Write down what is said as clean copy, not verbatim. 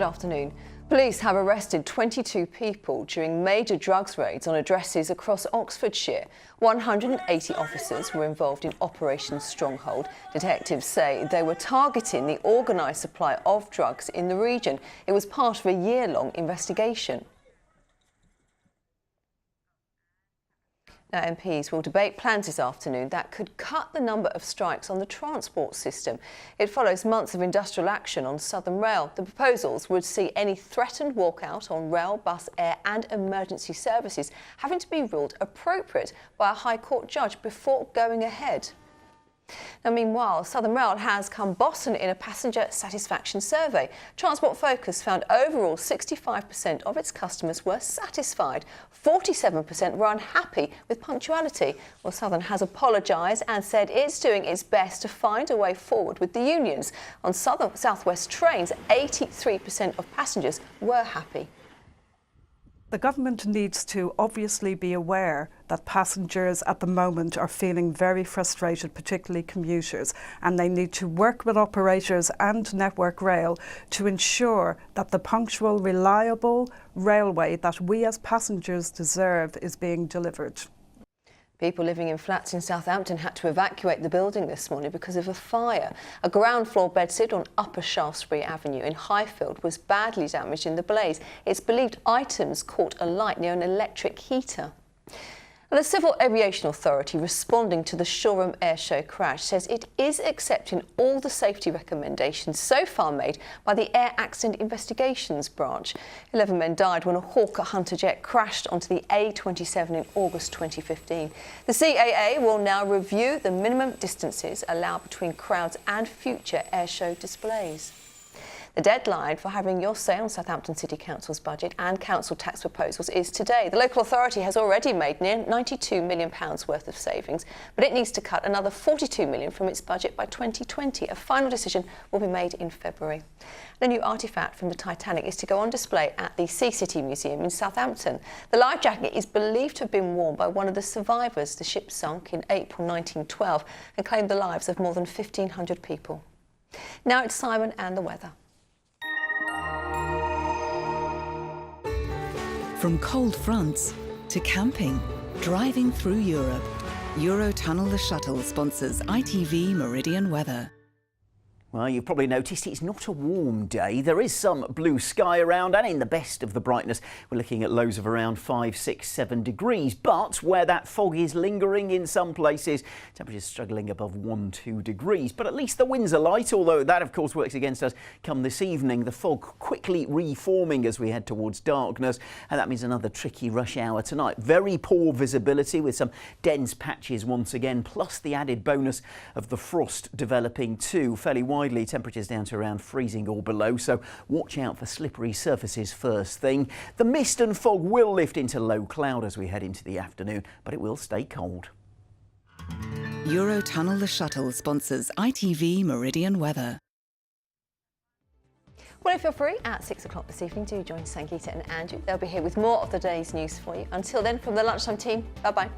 afternoon. Police have arrested 22 people during major drugs raids on addresses across Oxfordshire. 180 officers were involved in Operation Stronghold. Detectives say they were targeting the organised supply of drugs in the region. It was part of a year-long investigation. Now, MPs will debate plans this afternoon that could cut the number of strikes on the transport system. It follows months of industrial action on Southern Rail. The proposals would see any threatened walkout on rail, bus, air and emergency services having to be ruled appropriate by a High Court judge before going ahead. Now, meanwhile, Southern Rail has come bottom in a passenger satisfaction survey. Transport Focus found overall 65% of its customers were satisfied. 47% were unhappy with punctuality. Well, Southern has apologised and said it's doing its best to find a way forward with the unions. On South West trains, 83% of passengers were happy. The government needs to obviously be aware that passengers at the moment are feeling very frustrated, particularly commuters, and they need to work with operators and Network Rail to ensure that the punctual, reliable railway that we as passengers deserve is being delivered. People living in flats in Southampton had to evacuate the building this morning because of a fire. A ground floor bedsit on Upper Shaftesbury Avenue in Highfield was badly damaged in the blaze. It's believed items caught alight near an electric heater. The Civil Aviation Authority, responding to the Shoreham Airshow crash, says it is accepting all the safety recommendations so far made by the Air Accident Investigations Branch. 11 men died when a Hawker Hunter jet crashed onto the A27 in August 2015. The CAA will now review the minimum distances allowed between crowds and future airshow displays. The deadline for having your say on Southampton City Council's budget and council tax proposals is today. The local authority has already made near £92 million worth of savings, but it needs to cut another £42 million from its budget by 2020. A final decision will be made in February. The new artefact from the Titanic is to go on display at the Sea City Museum in Southampton. The life jacket is believed to have been worn by one of the survivors. The ship sunk in April 1912 and claimed the lives of more than 1,500 people. Now it's Simon and the weather. From cold fronts to camping, driving through Europe, Eurotunnel the Shuttle sponsors ITV Meridian weather. Well, you've probably noticed it's not a warm day. There is some blue sky around, and in the best of the brightness, we're looking at lows of around 5, 6, 7 degrees. But where that fog is lingering in some places, temperatures struggling above 1, 2 degrees. But at least the winds are light, although that, of course, works against us come this evening. The fog quickly reforming as we head towards darkness, and that means another tricky rush hour tonight. Very poor visibility with some dense patches once again, plus the added bonus of the frost developing too. Fairly widely, temperatures down to around freezing or below, so watch out for slippery surfaces first thing. The mist and fog will lift into low cloud as we head into the afternoon, but it will stay cold. Eurotunnel the Shuttle sponsors ITV Meridian weather. Well, if you're free at 6 o'clock this evening, do join Sangeeta and Andrew. They'll be here with more of the day's news for you. Until then, from the Lunchtime team, bye-bye.